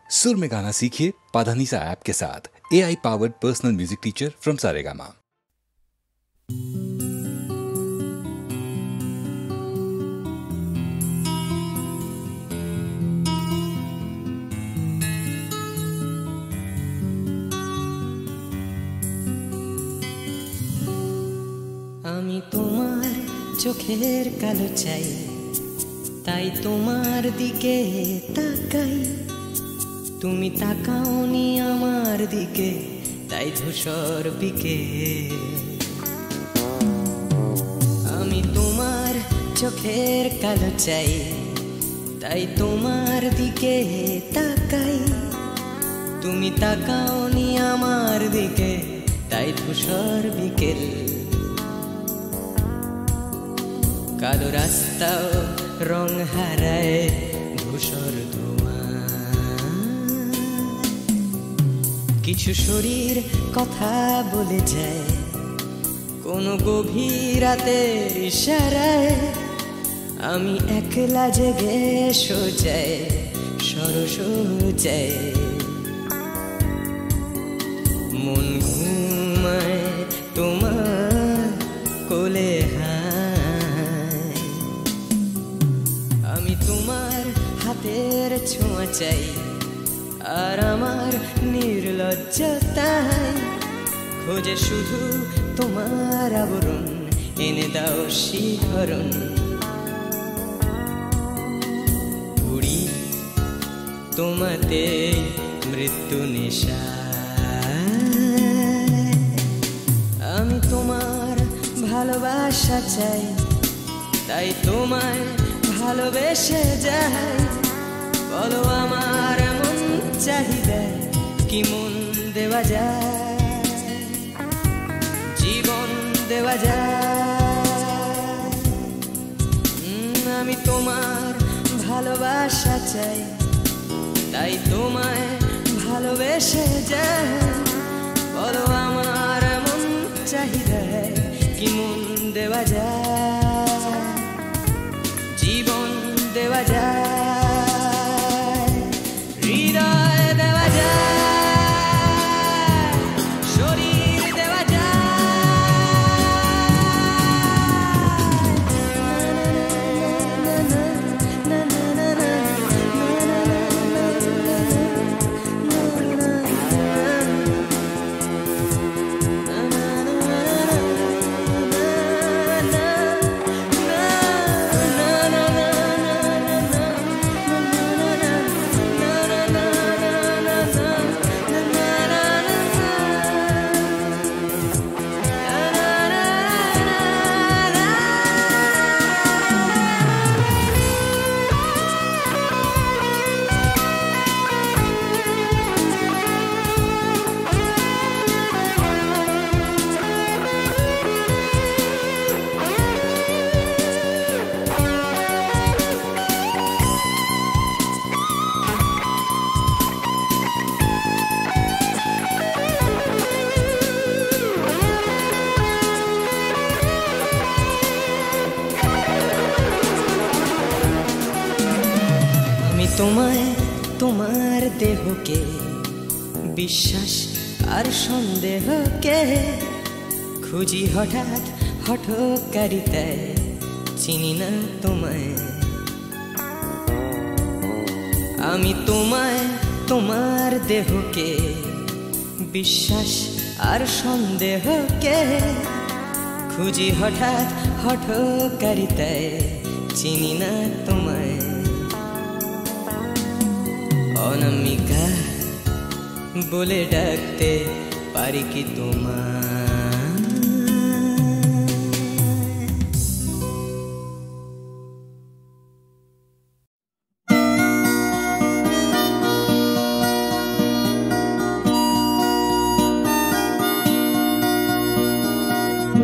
सुर में गाना सीखिए पाधानीसा ऐप के साथ। AI powered personal music teacher from Saregama. আমি তোমার চোখের কালো চাই, তাই তোমার দিকে তাকাই। তুমি তাকাওনি আমার দিকে, তাই ধূসর বিকেল। আমি তোমার চোখের কালো চাই, তাই তোমার দিকে তাকাই। তুমি তাকাওনি আমার দিকে, তাই ধূসর বিকেল। কালো রাস্তাও রং হারায় ধূসর ধোঁয়া। কিছু শরীর কথা বলে যায় কোনো গভীর রাতের ইশারায়। আমি একলা জেগে সোজায় সরসোজায়। মন ঘুমায় তোমার কোলে হায়। আমি তোমার হাতের ছোঁয়া চাই, আর আমার নির্লজ্জতায় খোঁজে শুধু তোমার আবরণ। এনে দাও শিহরণ। উড়ি তোমাতে মৃত্যু নেশা। আমি তোমার ভালোবাসা চাই, তাই তোমায় ভালোবেসে যাই। বলো আমার মন চাহিদা কি মন দেওয়া যায়, জীবন দেওয়া যায়। আমি তোমার ভালোবাসা চাই, তাই তোমায় ভালোবেসে যাই। বলো আমার মন চাহিদা কি মন দেওয়া যায়, জীবন দেওয়া যায়, হৃদয় দেওয়া যায়, শরীর দেওয়া তোমায় তোমার দেহকে বিশ্বাস আর সন্দেহকে খুঁজি হঠাৎ হঠকারিতায়। চিনি না তোমায় আমি, তোমায় তোমার দেহকে বিশ্বাস আর সন্দেহকে খুঁজি হঠাৎ হঠকারিতায়। চিনি না তোমায় অনামিকা বলে ডাকতে পারি কি তোমায়?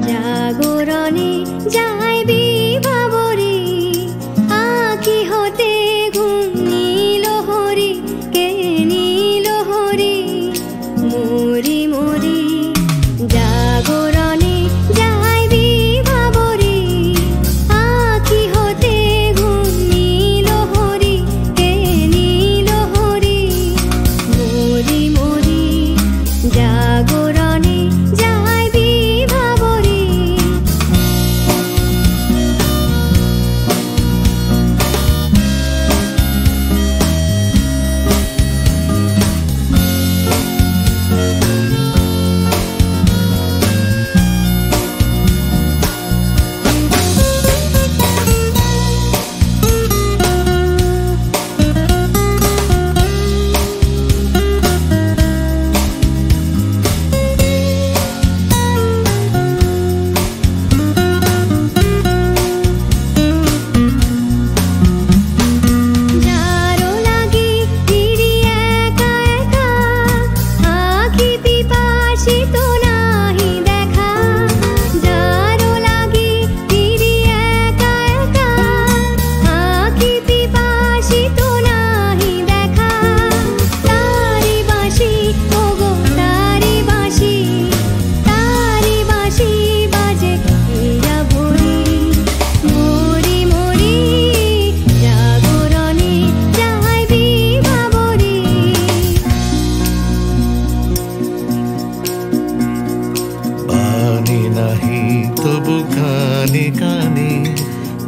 জাগরণে যাইবি ভাবরে আঁখি হতে ঘুম নীল হরি কে নীল হরি মরি মরি। জাগরণে যাইবি ভাবরে আঁখি হতে ঘুম নীল হরি কে নীল হরি কানে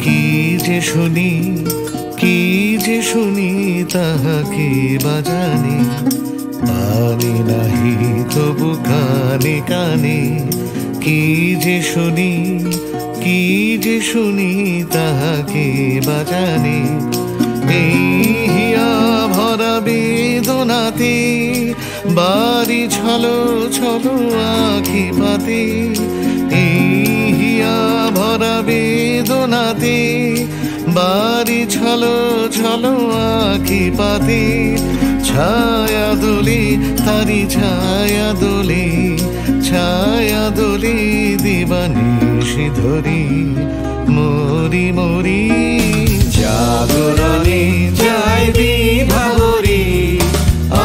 কি যে শুনি, কি যে শুনি তাহাকে বাজানে। মানি নাহি তবু কানে কানে কি যে শুনি, কি যে শুনি তাহাকে বাজানে। এই হিয়া ভরা বেদনাতে বাড়ি ছলো ছলো আখি পাতে। এই হিয়া ভরা বেদনাতে বাড়ি ছলো ছলো আখি পাতে। ছায়া দোলে তারি ছায়া দোলে, ছায়া দোলে দিবানিশি ধরি মরি মরি। জাগরণে যায় বিভাবরী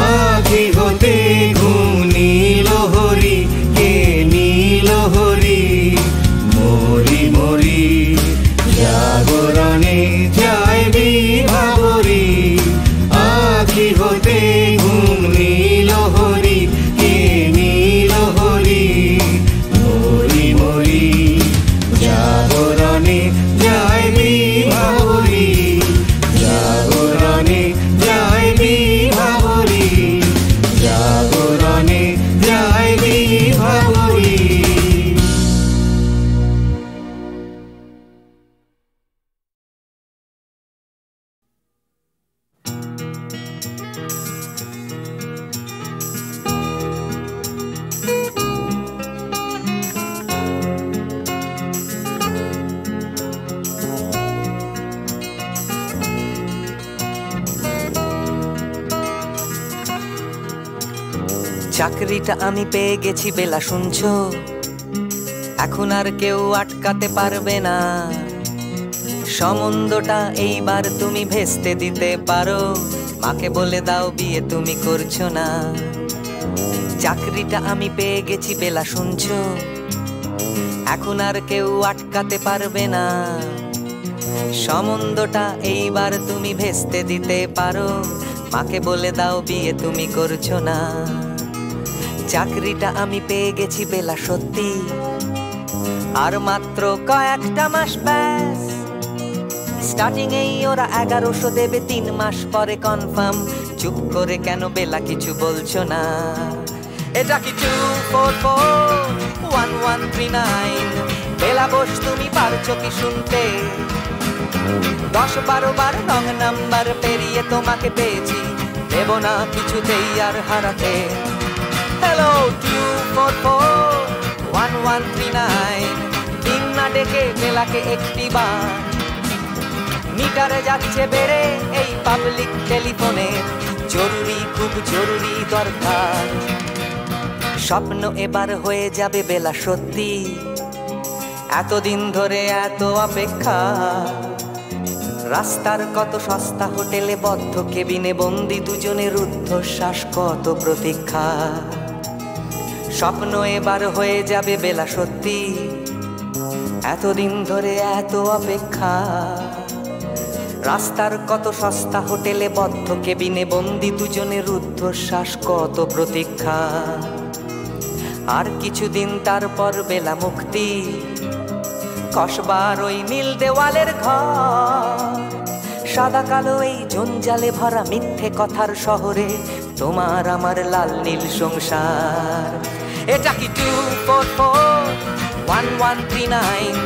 আখি হতে ঘুম নীলহরি, কে নীলহরি মরি মরি। জাগরণে যায় বিভাবরী আখি হতে ঘুম নীলহরি, কে নীলহরি মরি মরি। জাগরণে যায় বিভাবরী, জাগরণে যায় বিভাবরী, জাগরণে যায় বিভাবরী। চাকরিটা আমি পেয়ে গেছি বেলা, শুনছো? এখন আর কেউ আটকাতে পারবে না। সম্বন্ধটা এইবার তুমি ভেস্তে দিতে পারো, মাকে বলে দাও বিয়ে তুমি করছো না। চাকরিটা আমি পেয়ে গেছি বেলা, শুনছো? এখন আর কেউ আটকাতে পারবে না। সম্বন্ধটা এইবার তুমি ভেস্তে দিতে পারো, মাকে বলে দাও বিয়ে তুমি করছো না। চাকরিটা আমি পেয়ে গেছি বেলা, সত্যি আর মাত্র কয়েকটা মাস ব্যাস। স্টার্টিং এই ওরা 1100 দেবে, 3 মাস পরে কনফার্ম। চুপ করে কেন বেলা কিছু বলছো না? এটা কি 2441139? বেলা বস তুমি পারছো কি শুনতে? 10-12 বার রং নাম্বার পেরিয়ে তোমাকে পেয়েছি, দেব না কিছুতেই আর হারাতে। হ্যালো 2441139, দিন না ডেকে বেলাকে একটি বার। মিটারে যাচ্ছে বেড়ে এই পাবলিক টেলিফোনের, জরুরি খুব জরুরি দরকার। স্বপ্ন এবার হয়ে যাবে বেলা, সত্যি এতদিন ধরে এত অপেক্ষা। রাস্তার কত সস্তা হোটেলে বদ্ধ কেবিনে বন্দি দুজনের রুদ্ধশ্বাস, কত প্রতীক্ষা। স্বপ্ন এবার হয়ে যাবে বেলা, সত্যি এতদিন ধরে এত অপেক্ষা। রাস্তার কত সস্তা হোটেলে বদ্ধ কেবিনে বন্দি দুজনের রুদ্ধশ্বাস, কত প্রতীক্ষা। আর কিছুদিন তারপর বেলা মুক্তি, কসবার ওই নীল দেওয়ালের ঘর। সাদা কালো এই জঞ্জালে ভরা মিথ্যে কথার শহরে তোমার আমার লাল নীল সংসার। এটা কি 2441139?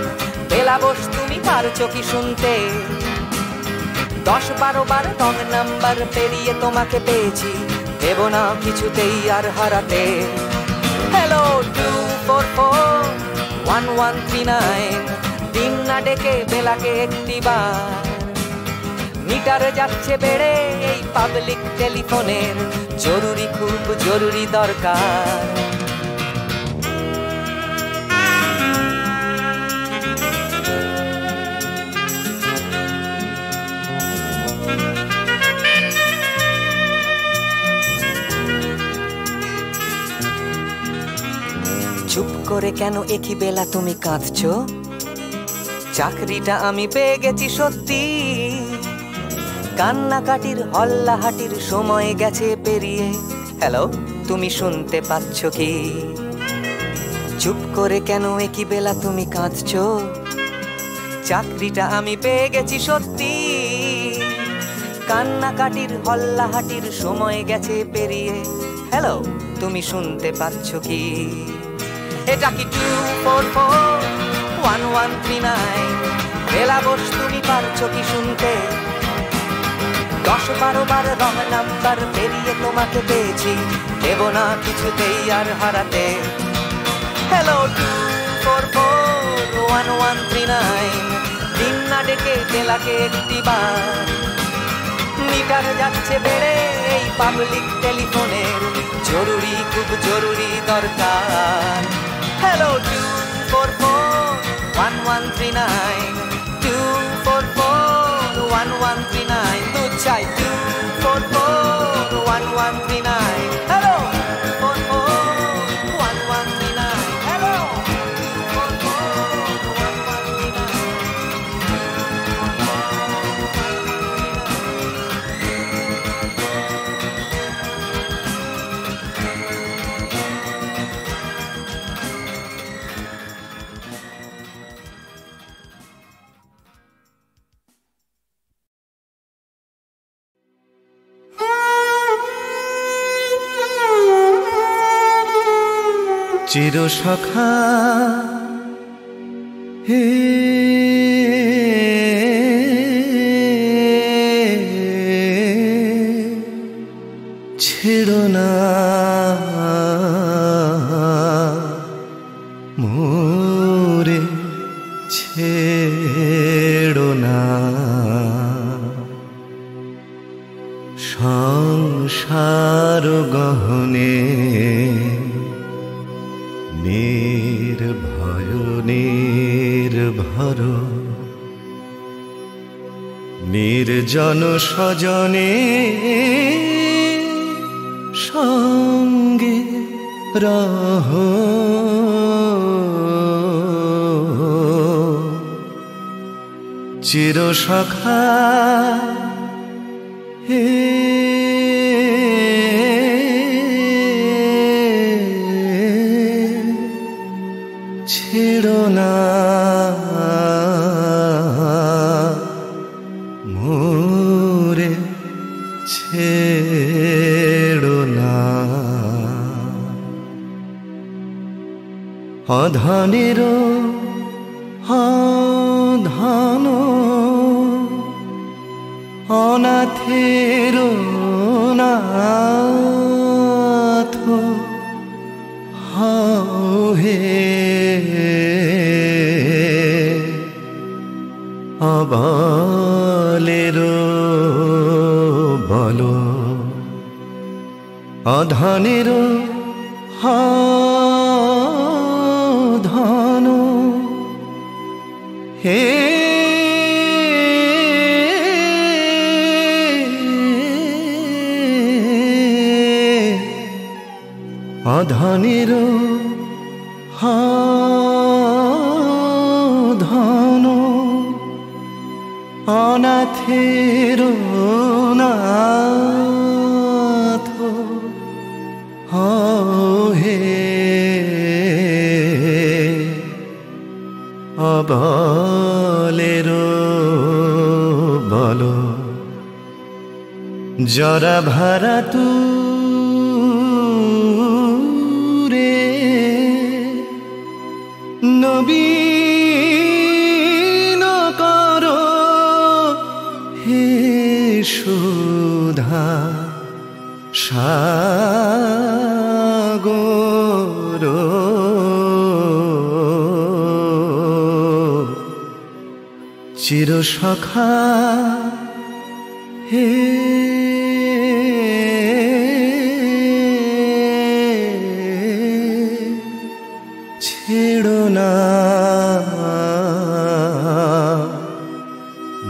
বেলা বস তুমি পারছো কি শুনতে? 10-12 বার রং নাম্বার পেরিয়ে তোমাকে পেয়েছি, দেব না কিছুতেই আর হারাতে। হ্যালো 2441139, দিন না ডেকে বেলাকে একটি বার। মিটারে যাচ্ছে বেড়ে এই পাবলিক টেলিফোনের, জরুরি খুব জরুরি দরকার। চুপ করে কেন একই বেলা তুমি কাঁদছো? চাকরিটা আমি পেয়ে গেছি সত্যি, কান্নাকাটির হল্লাহাটির সময় গেছে পেরিয়ে। হ্যালো তুমি শুনতে পাচ্ছ কি? চুপ করে কেন একই বেলা তুমি কাঁদছো? চাকরিটা আমি পেয়ে গেছি সত্যি, কান্নাকাটির হল্লাহাটির সময় গেছে পেরিয়ে। হ্যালো, তুমি শুনতে পাচ্ছ কি? এটা কি 2441139? বেলা বস, তুমি পারছো কি শুনতে? 10-12 বার রং নাম্বার পেরিয়ে তোমাকে পেয়েছি, দেব না কিছুতেই আর হারাতে। হ্যালো 2441139, দিন না ডেকে বেলাকে একটি বার। মিটার যাচ্ছে বেড়ে এই পাবলিক টেলিফোনের, জরুরি খুব জরুরি দরকার। হ্যালো 2441139, 2441139, দুধ চাই 2441139। Hello 2441139, hello 2441139। চিরসখা হে ছেড়ো না মোরে, ছেড়ো না। সংসার গহনে নির্ভয় নির্ভর, নির্জন স্বজনে সঙ্গে রহ। চিরসখা হে ছেড়ো না মোরে, ছেড়ো না। অধনের অধন অনাথের নাথ হে অবলের বল। অধনের ধন হে অধনের ধন অনাথের নাথ হে অবলের বল। জরা ভারা তুরে নবীন কর হে সুধা সাগর। চিরসখা হে ছেড়ো না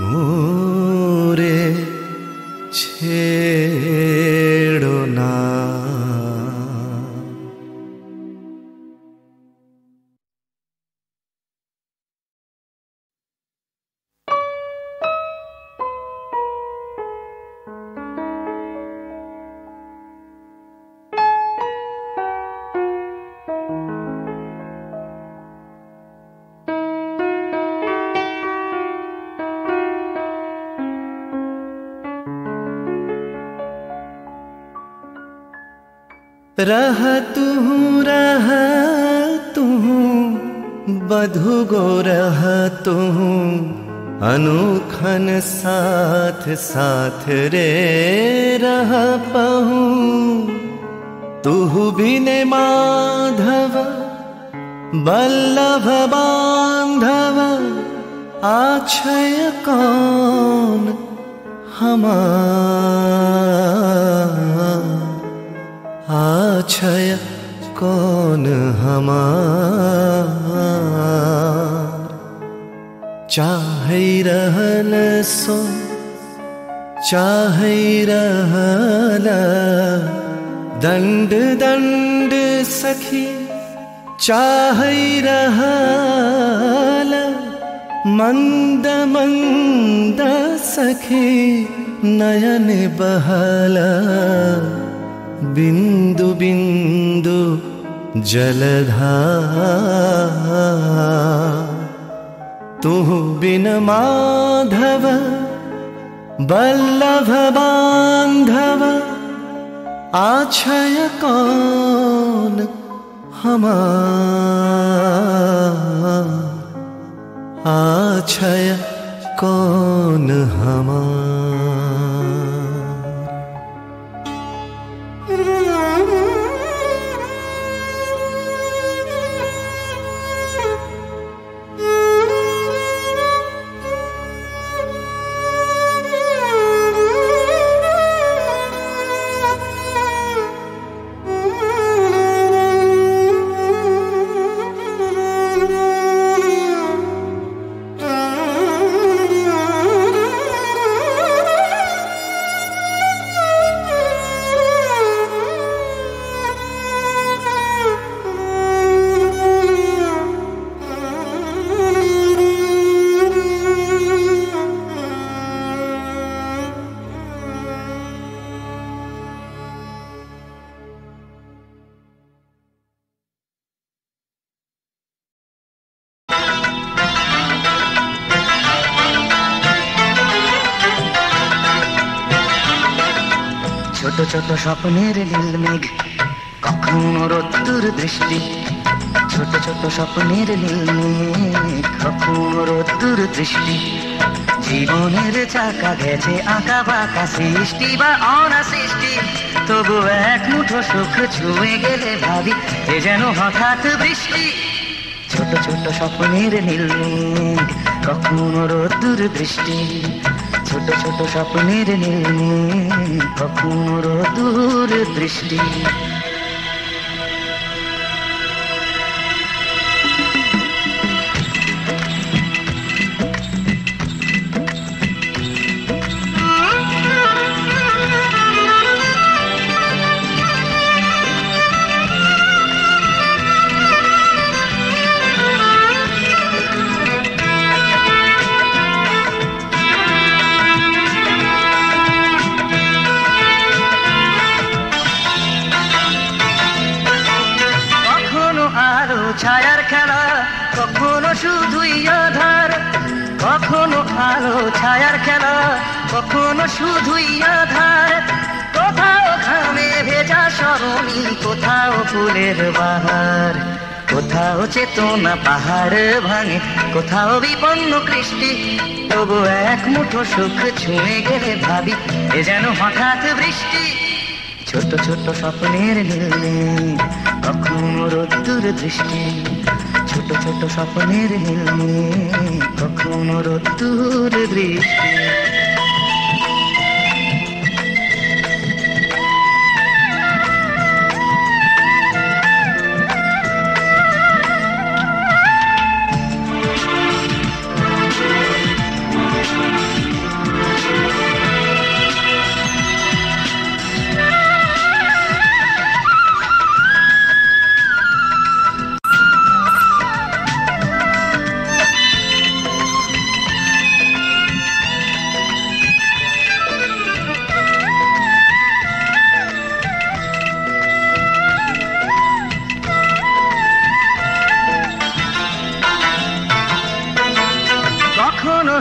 মোরে, ছেড়ো না। रह तू बधु गो रह तू अनुखन साथ साथ रे रह पहूँ तू बिने माधव बल्लभ बांधव आछय कौन हमार आछय कौन हमार चाहे रहल सो चाहे रहल दंड दंड सखी चाहे रहल मंद मंद सखी नयन बहल बिंदु बिंदु जलधार तू बिन माधव बल्लभ बांधव आछय कौन हमार आछय कौन हमार। ছোট ছোট স্বপ্নের নীল মেঘ কখনো রোদ্দুর দৃষ্টি ছোট ছোট স্বপ্নের নীল মেঘ কখনো রোদ্দুর দৃষ্টি জীবনের চাকা গেছে আঁকা বাঁকা সৃষ্টি বা অনা সৃষ্টি তবু এক মুঠো সুখ ছুঁয়ে গেলে ভাবি এ যেন হঠাৎ বৃষ্টি ছোট ছোট স্বপ্নের নীল মেঘ কখনো রোদ্দুর দৃষ্টি ছোট ছোট স্বপ্নের নীল মেঘ কখনো রোদ্দুর দৃষ্টি ছায়ার খেলা কখনো শুধুই আধার কখনো আলো ছায়ার খেলা কখনো শুধুই আধার কোথাও ঘামে ভেজা সরণি কোথাও ফুলের বাহার কোথাও চেতনা পাহাড় ভাঙে কোথাও বিপন্ন কৃষ্টি তবু এক মুঠো সুখ ছুঁয়ে গেলে ভাবি এ যেন হঠাৎ বৃষ্টি ছোট ছোট স্বপ্নের নীল মেঘ কখনো রোদ্দুর দৃষ্টি ছোট ছোট স্বপ্নের নীল মেঘ কখনো রোদ্দুর দৃষ্টি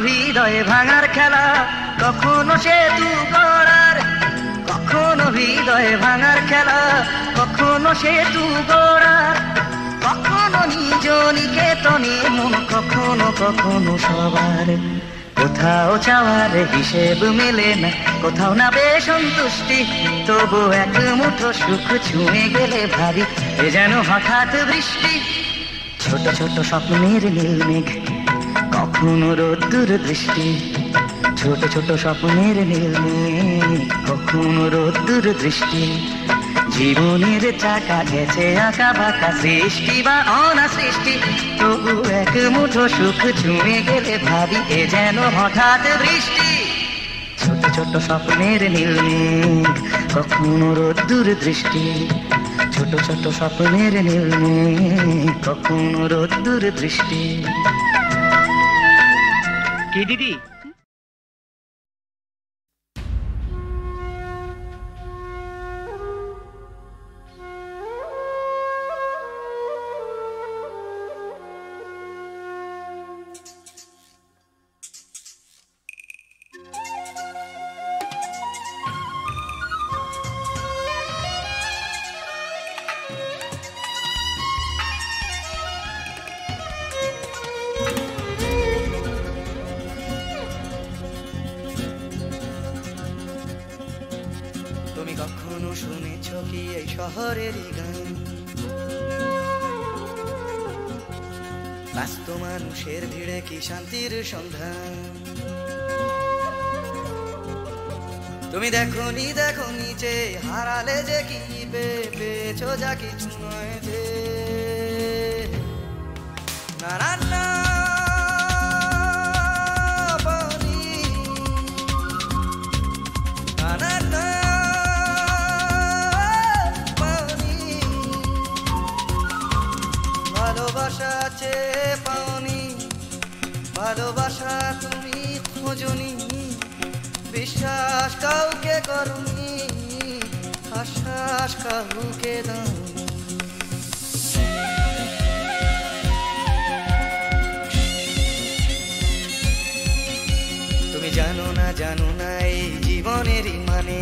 হৃদয়ে ভাঙার খেলা কখনো সেতু গড়ার কখনো হৃদয়ে ভাঙার খেলা কখনো সেতু গোড়া, কখনো নিজ নিকেতনে মন, কখনো কখনো সবার। কোথাও চাওয়ার হিসেব মেলে না, কোথাও না বেসন্তুষ্টি, তবু এক মুঠো সুখ ছুঁয়ে গেলে ভাবি এ যেন হঠাৎ বৃষ্টি। ছোট ছোট স্বপ্নের নীল মেঘ, কখনো রোদ্দুর দৃষ্টি, ছোট ছোট স্বপ্নের নীল মেঘ, কখনো রোদ্দুর দৃষ্টি। জীবনের চাকা গেছে আঁকা বাঁকা, সৃষ্টি বা অনাসৃষ্টি, তবু এক মুঠো সুখ ছুঁয়ে গেলে ভাবি এ যেন হঠাৎ বৃষ্টি। ছোট ছোট স্বপ্নের নীল মেঘ, কখনো রোদ্দুর দৃষ্টি, ছোট ছোট স্বপ্নের নীল মেঘ, কখনো রোদ্দুর দৃষ্টি। কি দিদি? তুমি কখনো শুনেছ কি এই শহরেরই গান? ব্যস্ত মানুষের ভিড়ে কি শান্তির সন্ধান? তুমি দেখোনি দেখোনি যে হারালে যে কি পেয়েছো যা কিছু নয় যে। না না না পানি, না না না পানি, ভালোবাসা আছে পাওনি, ভালোবাসা তুমি খোঁজনি, বিশ্বাস কাউকে করনি, আশ্বাস কাউকে দাওনি। তুমি জানো না এই জীবনেরই মানে,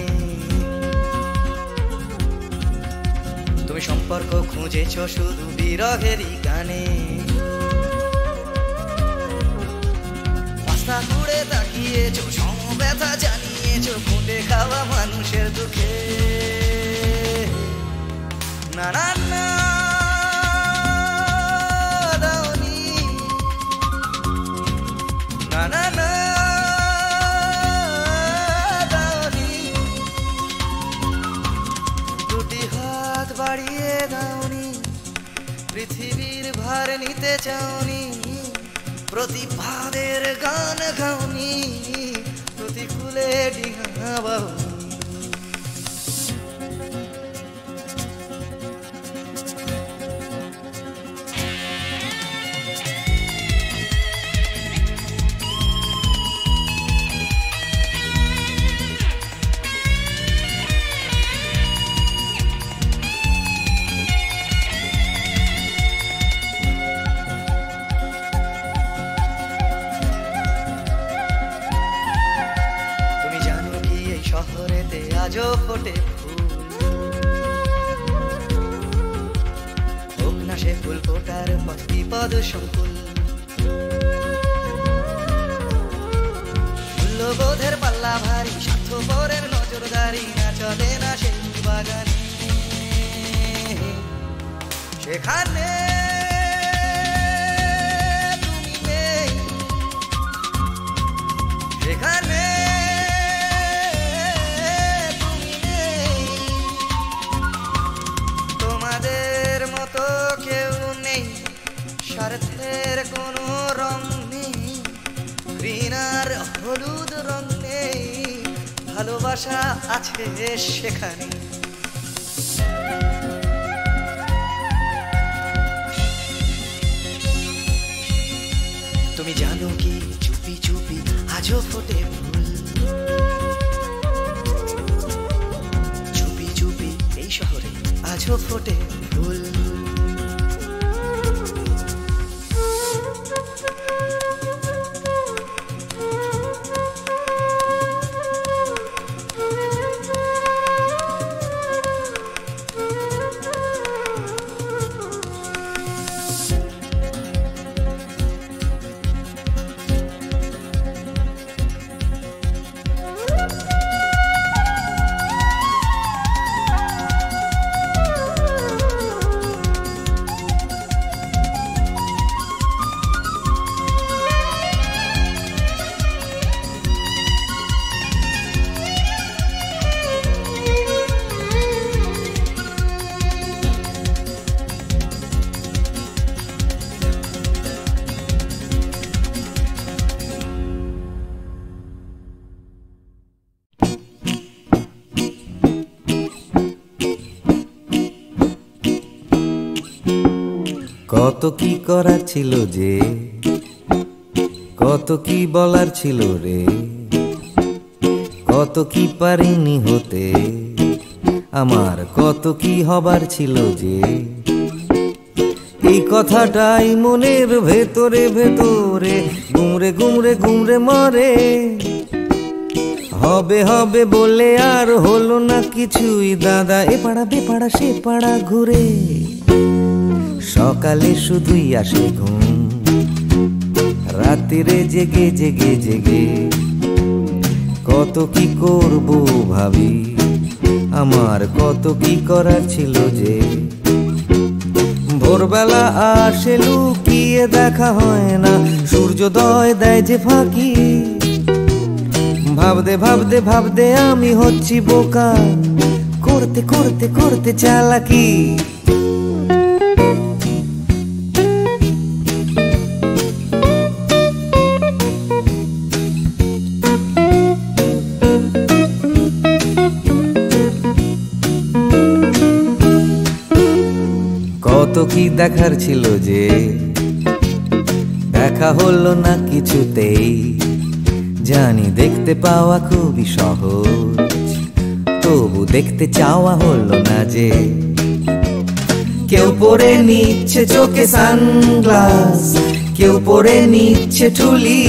তুমি সম্পর্ক খুঁজেছ শুধু বিরহেরই গানে। রাস্তা ঘুরে তাকিয়েছো, সমব্যথা জানিয়েছো, খুঁটে খাওয়া মানুষের দুঃখে। না না না দাওনি, না না না দাওনি, দুটি হাত বাড়িয়ে দাওনি, পৃথিবীর ভার নিতে চাওনি, প্রতিবাদের গান গাওনি, প্রতিকূলে ডিঙা বাহুনি। আজও ফোটে ফুল, হোক না সে ফুল ফোটার পথ বিপদ সংকুল। মূল্যবোধের পাল্লা ভারী, স্বার্থপরের নজরদারি না চলে না সেই বাগানে। সেখানে তুমি নেই, সেখানে স্বার্থের কোনো রং নেই, ঘৃণার হলুদ রং নেই, ভালোবাসা আছে সেখানে। তুমি জানো কি চুপি চুপি আজও ফোটে ফুল, চুপি চুপি এই শহরে আজও ফোটে ফুল। কত কি করার ছিল যে, কত কি বলার ছিল রে, কত কি পারিনি হতে, আমার কত কি হবার ছিল যে। এই কথাটাই মনের ভেতরে ভেতরে গুমরে গুমরে গুমরে মরে। হবে হবে বলে আর হলো না কিছুই দাদা, এ পাড়া বে পাড়া সে পাড়া ঘুরে। সকালে শুধুই আসে ঘুম, রাত্রিরে জেগে জেগে জেগে কত কি করব ভাবি, আমার কত কি করার ছিল যে। ভোরবেলা আসে লুকিয়ে দেখা হয় না, সূর্যোদয় দেয় যে ফাঁকি। ভাবতে ভাবতে ভাবতে আমি হচ্ছি বোকা, করতে করতে করতে চালাকি। কত কি দেখার ছিল যে, দেখা হলো না কিছুতেই। জানি দেখতে পাওয়া খুবই সহজ, তবু দেখতে চাওয়া হলো না যে। কেউ পরে নিচ্ছে চোখে সানগ্লাস, কেউ পরে নিচ্ছে ঠুলি,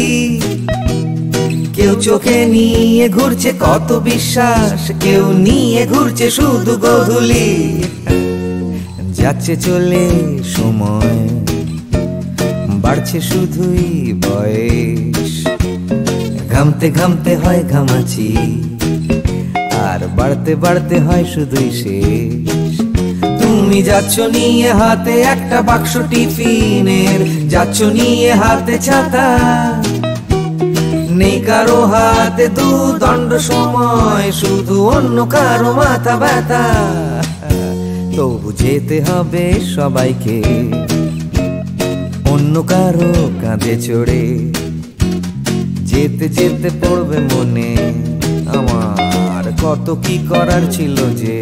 কেউ চোখে নিয়ে ঘুরছে কত বিশ্বাস, কেউ নিয়ে ঘুরছে শুধু গোধূলি। যাচ্ছে চলে সময়, বাড়ছে শুধুই বয়স। ঘামতে ঘামতে হয় ঘামাচি, আর বাড়তে বাড়তে হয় শুধুই শেষ। তুমি যাচ্ছ নিয়ে হাতে একটা বাক্স টিফিনের, যাচ্ছ নিয়ে হাতে ছাতা, নেই কারো হাতে দুদণ্ড সময়, শুধু অন্য কারো মাথা ব্যথা। তবু যেতে হবে সবাইকে অন্য কারো কাঁধে চড়ে। যেতে যেতে পড়বে মনে আমার কত কি করার ছিল যে।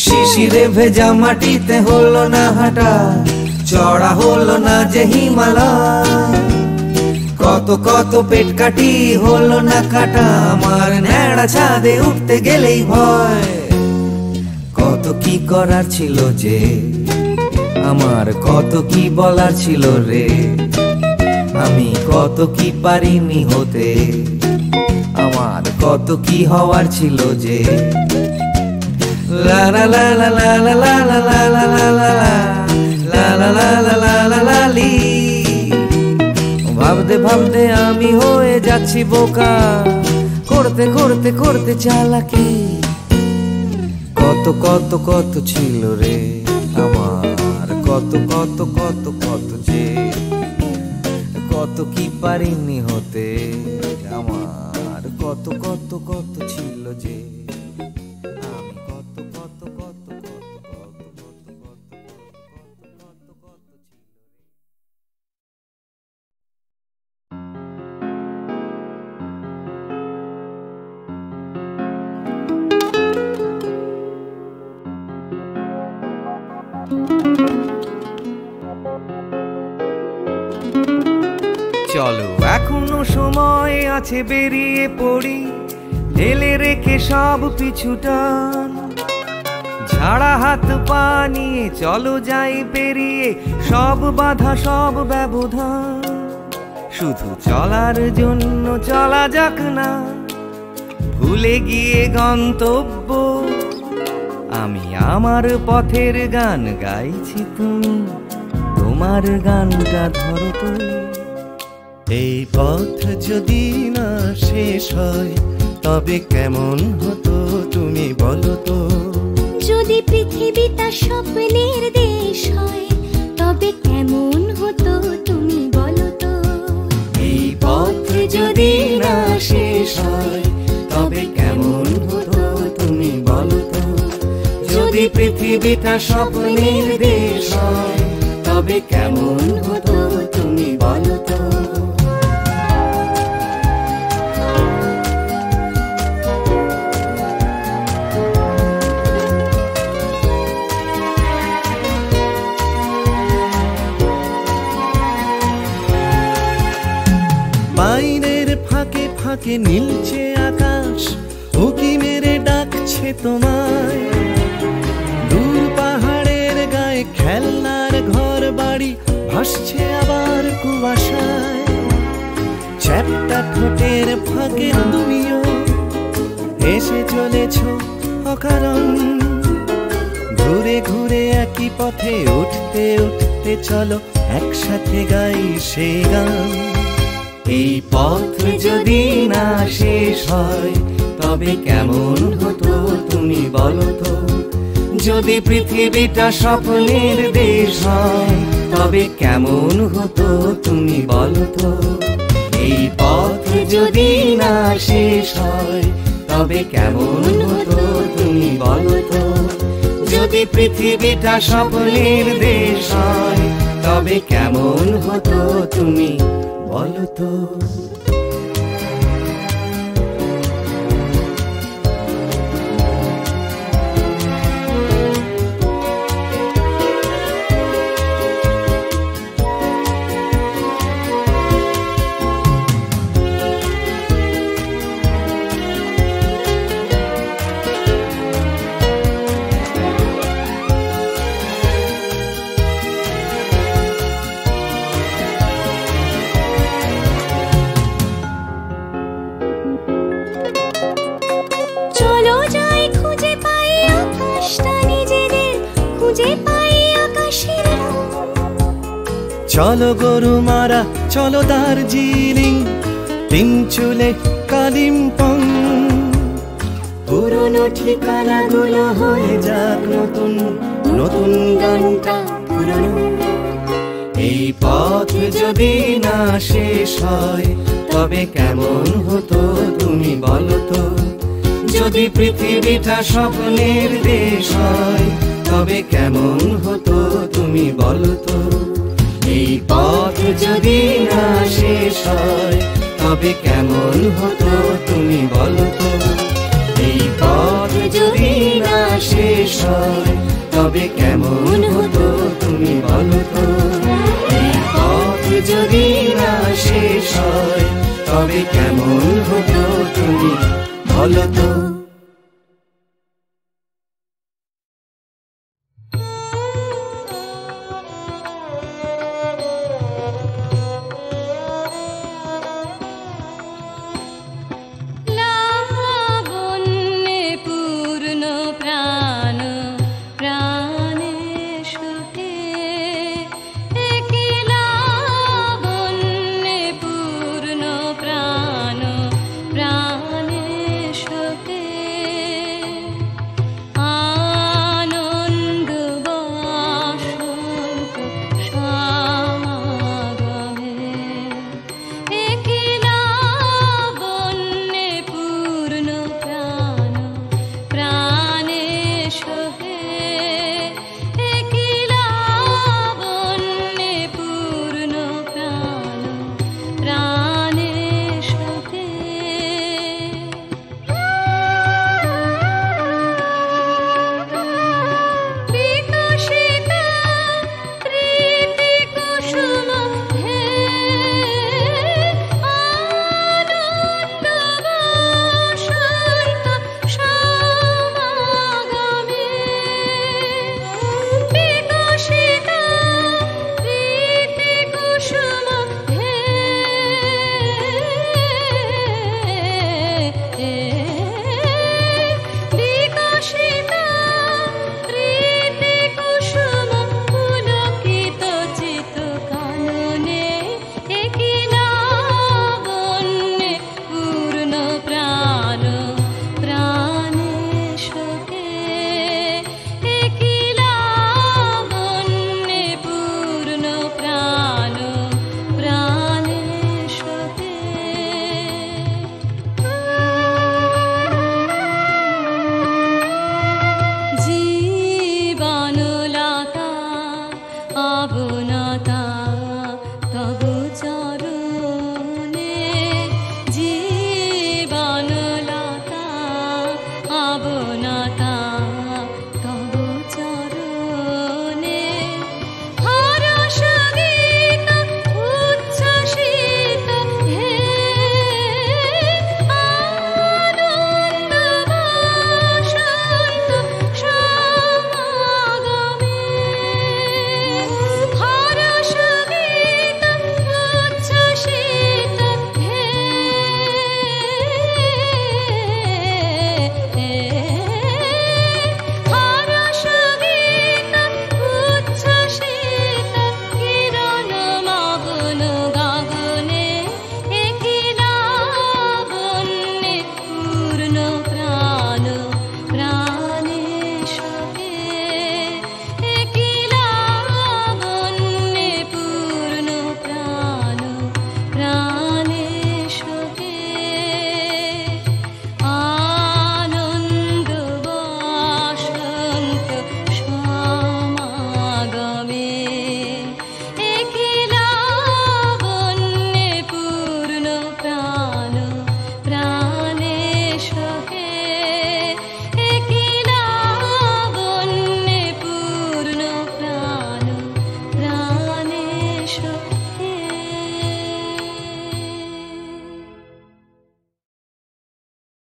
শিশিরে ভেজা মাটিতে হলো না হাঁটা, চড়া হলো না যে হিমালয়। কত কত পেট কাটি হলো না কাটা, আমার ন্যাড়া ছাদে উঠতে গেলেই ভয়। কত কি করার ছিল যে, আমার কত কি বলার ছিল রে, আমি কত কি পারিনি হতে, আমার কত কি হওয়ার ছিল যে। La la la la la la la la la la la la la la la la la la la লি। ভাবতে ভাবতে আমি হয়ে যাচ্ছি বোকা, করতে করতে করতে চালাকি। কত কত কত ছিল রে আমার, কত কত কত কত যে। কত কি পারিনি হতে, আমার কত কত কত ছিল যে। চলো এখনো সময় আছে, বেরিয়ে পড়ি ঢেলে রেখে সব পিছুটান। ঝাড়া হাত পা নিয়ে চলো যাই পেরিয়ে সব বাধা সব ব্যবধান। শুধু চলার জন্য চলা যাক না, ভুলে গিয়ে গন্তব্য। আমি আমার পথের গান গাইছি, তুমি তোমার গানটা ধরো তো। এই পথ যদি না শেষ হয় তবে কেমন হতো তুমি বলো তো। যদি পৃথিবীটা স্বপ্নের দেশ হয় তবে যদি পৃথিবীটা স্বপ্নের দেশ হয় তবে কেমন হতো তুমি বলো তো। বাইরের ফাঁকে ফাঁকে নীলচে আকাশ উকি মেরে ডাকছে তোমায়। দূর পাহাড়ের গায়ে খেলনার ঘর বাড়ি ভাসছে আবার কুয়াশায়। চ্যাপ্টা ঠোঁটের ফাঁকে তুমিও এসে চলেছ অকারণ। ঘুরে ঘুরে একই পথে উঠতে উঠতে চলো একসাথে গাই সে গান। এই পথ যদি না শেষ হয় তবে কেমন হতো তুমি বলো তো। যদি পৃথিবীটা স্বপ্নের দেশ হয় তবে কেমন হতো তুমি বলো তো। এই পথ যদি না শেষ হয় তবে কেমন হতো তুমি বলো তো। যদি পৃথিবীটা স্বপ্নের দেশ হয় তবে কেমন হতো তুমি বলো তো। চলো গরু মারা চলো দার্জিলিং পিঞ্চুলে কালিম্পং। পুরনো ঠিকানাগুলো হয়ে যাক নতুন, নতুন গানটা পুরনো। এই পথ যদি না শেষ হয় তবে কেমন হতো তুমি বলো তো। যদি পৃথিবীটা স্বপ্নের দেশ হয় তবে কেমন হতো তুমি বলো তো। এই পথ যদি না শেষ হয় তবে কেমন হতো তুমি বলো তো। এই পথ যদি না শেষ হয় তবে কেমন হতো তুমি বলো তো। এই পথ যদি না শেষ হয় তবে কেমন হতো তুমি বলো তো।